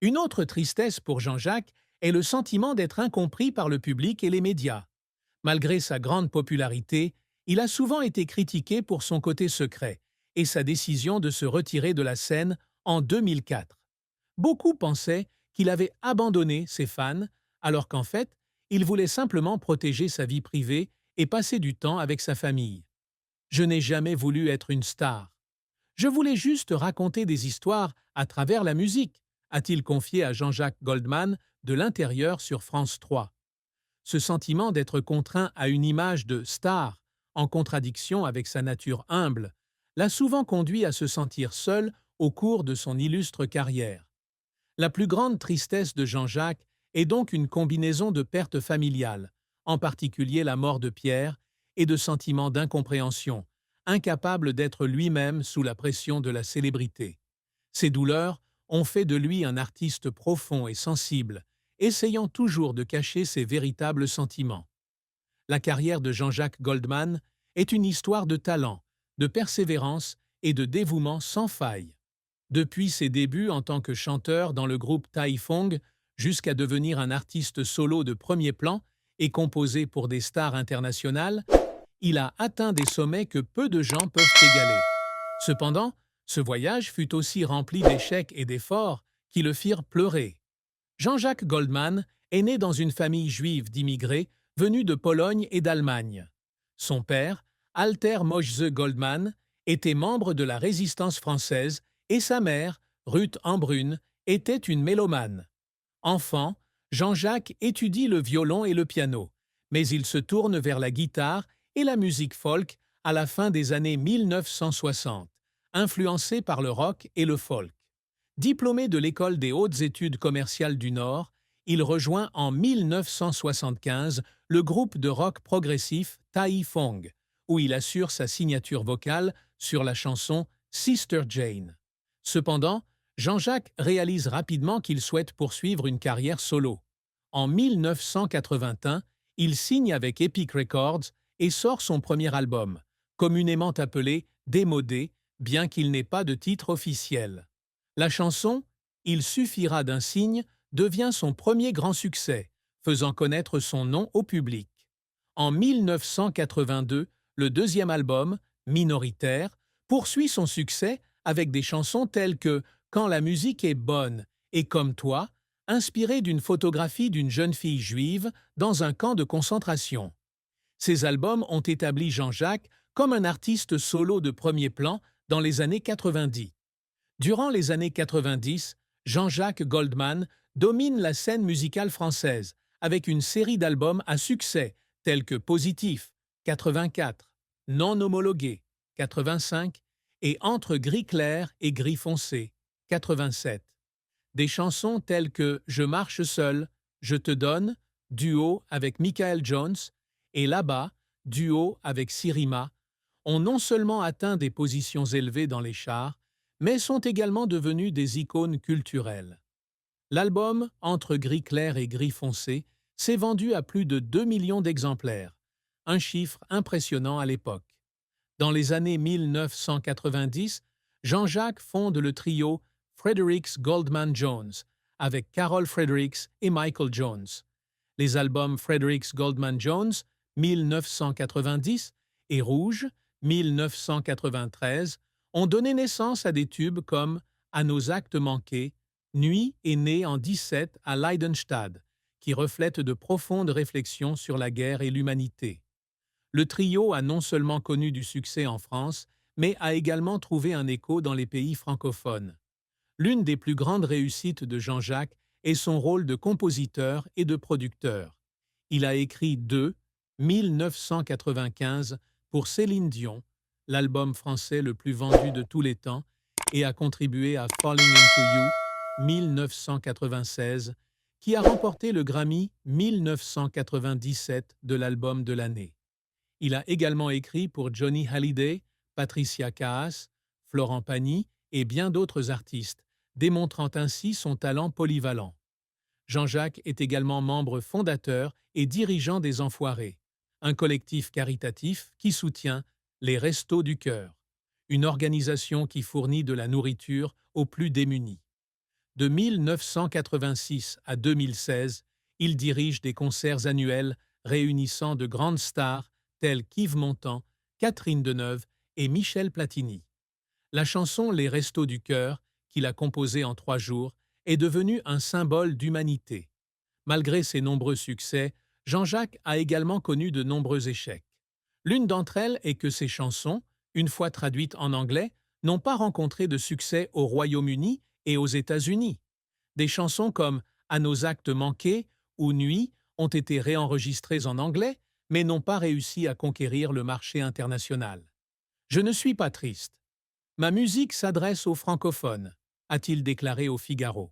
Une autre tristesse pour Jean-Jacques est le sentiment d'être incompris par le public et les médias. Malgré sa grande popularité, il a souvent été critiqué pour son côté secret et sa décision de se retirer de la scène en 2004. Beaucoup pensaient qu'il avait abandonné ses fans, alors qu'en fait, il voulait simplement protéger sa vie privée et passer du temps avec sa famille. Je n'ai jamais voulu être une star. Je voulais juste raconter des histoires à travers la musique, a-t-il confié à Jean-Jacques Goldman de l'intérieur sur France 3. Ce sentiment d'être contraint à une image de star, en contradiction avec sa nature humble, l'a souvent conduit à se sentir seul au cours de son illustre carrière. La plus grande tristesse de Jean-Jacques est donc une combinaison de pertes familiales, en particulier la mort de Pierre, et de sentiments d'incompréhension, incapable d'être lui-même sous la pression de la célébrité. Ces douleurs ont fait de lui un artiste profond et sensible, essayant toujours de cacher ses véritables sentiments. La carrière de Jean-Jacques Goldman est une histoire de talent, de persévérance et de dévouement sans faille. Depuis ses débuts en tant que chanteur dans le groupe Tai Fung jusqu'à devenir un artiste solo de premier plan et composer pour des stars internationales, il a atteint des sommets que peu de gens peuvent égaler. Cependant, ce voyage fut aussi rempli d'échecs et d'efforts qui le firent pleurer. Jean-Jacques Goldman est né dans une famille juive d'immigrés venus de Pologne et d'Allemagne. Son père, Alter Moshe Goldman, était membre de la Résistance française et sa mère, Ruth Embrun, était une mélomane. Enfant, Jean-Jacques étudie le violon et le piano, mais il se tourne vers la guitare et la musique folk à la fin des années 1960, influencé par le rock et le folk. Diplômé de l'École des hautes études commerciales du Nord, il rejoint en 1975 le groupe de rock progressif Tai Fung, où il assure sa signature vocale sur la chanson Sister Jane. Cependant, Jean-Jacques réalise rapidement qu'il souhaite poursuivre une carrière solo. En 1981, il signe avec Epic Records et sort son premier album, communément appelé Démodé, bien qu'il n'ait pas de titre officiel. La chanson Il suffira d'un signe devient son premier grand succès, faisant connaître son nom au public. En 1982, le deuxième album, Minoritaire, poursuit son succès avec des chansons telles que Quand la musique est bonne et Comme toi, inspirées d'une photographie d'une jeune fille juive dans un camp de concentration. Ces albums ont établi Jean-Jacques comme un artiste solo de premier plan dans les années 90. Durant les années 90, Jean-Jacques Goldman domine la scène musicale française avec une série d'albums à succès tels que Positif, 84, Non homologué, 85 et Entre gris clair et gris foncé, 87. Des chansons telles que Je marche seul, Je te donne, duo avec Michael Jones, et Là-bas, duo avec Sirima, ont non seulement atteint des positions élevées dans les charts, mais sont également devenus des icônes culturelles. L'album Entre gris clair et gris foncé s'est vendu à plus de 2 millions d'exemplaires, un chiffre impressionnant à l'époque. Dans les années 1990, Jean-Jacques fonde le trio Fredericks Goldman Jones avec Carol Fredericks et Michael Jones. Les albums Fredericks Goldman Jones 1990 et Rouge 1993 ont donné naissance à des tubes comme À nos actes manqués, Nuit est née en 17 à Leidenstadt, qui reflète de profondes réflexions sur la guerre et l'humanité. Le trio a non seulement connu du succès en France, mais a également trouvé un écho dans les pays francophones. L'une des plus grandes réussites de Jean-Jacques est son rôle de compositeur et de producteur. Il a écrit 1995 pour Céline Dion, l'album français le plus vendu de tous les temps, et a contribué à Falling Into You 1996, qui a remporté le Grammy 1997 de l'album de l'année. Il a également écrit pour Johnny Hallyday, Patricia Kaas, Florent Pagny et bien d'autres artistes, démontrant ainsi son talent polyvalent. Jean-Jacques est également membre fondateur et dirigeant des Enfoirés, un collectif caritatif qui soutient les Restos du Cœur, une organisation qui fournit de la nourriture aux plus démunis. De 1986 à 2016, il dirige des concerts annuels réunissant de grandes stars telles qu'Yves Montand, Catherine Deneuve et Michel Platini. La chanson Les Restos du Cœur, qu'il a composée en 3 jours, est devenue un symbole d'humanité. Malgré ses nombreux succès, Jean-Jacques a également connu de nombreux échecs. L'une d'entre elles est que ses chansons, une fois traduites en anglais, n'ont pas rencontré de succès au Royaume-Uni et aux États-Unis. Des chansons comme À nos actes manqués ou Nuit ont été réenregistrées en anglais, mais n'ont pas réussi à conquérir le marché international. Je ne suis pas triste. Ma musique s'adresse aux francophones, a-t-il déclaré au Figaro.